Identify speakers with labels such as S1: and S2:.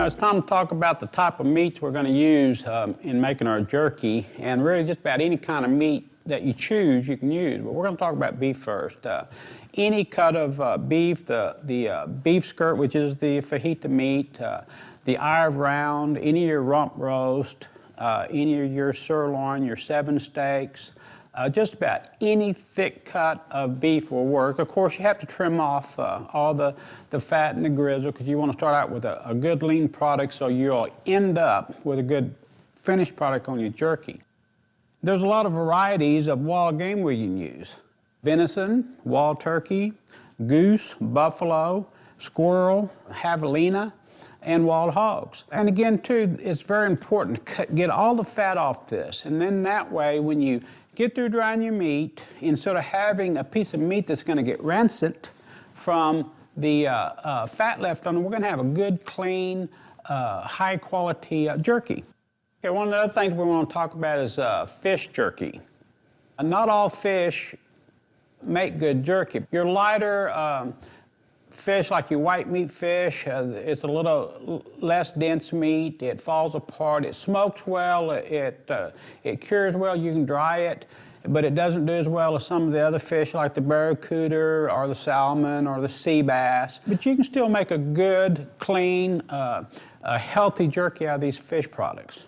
S1: it's time to talk about the type of meats we're going to use in making our jerky, and really just about any kind of meat that you choose you can use. But we're going to talk about beef first. Any cut of beef, the beef skirt, which is the fajita meat, the eye of round, any of your rump roast, any of your sirloin, your 7 steaks, just about any thick cut of beef will work. Of course, you have to trim off all the fat and the grizzle because you want to start out with a good lean product so you'll end up with a good finished product on your jerky. There's a lot of varieties of wild game we can use. Venison, wild turkey, goose, buffalo, squirrel, javelina, and wild hogs. And again, too, it's very important to get all the fat off this. And then that way, when you get through drying your meat, instead of having a piece of meat that's going to get rancid from the fat left on it, we're going to have a good, clean, high-quality jerky. Okay, one of the other things we want to talk about is fish jerky. Not all fish make good jerky. Your lighter fish, like your white meat fish, it's a little less dense meat. It falls apart. It smokes well. It cures well. You can dry it, but it doesn't do as well as some of the other fish, like the barracuda or the salmon or the sea bass. But you can still make a good, clean, healthy jerky out of these fish products.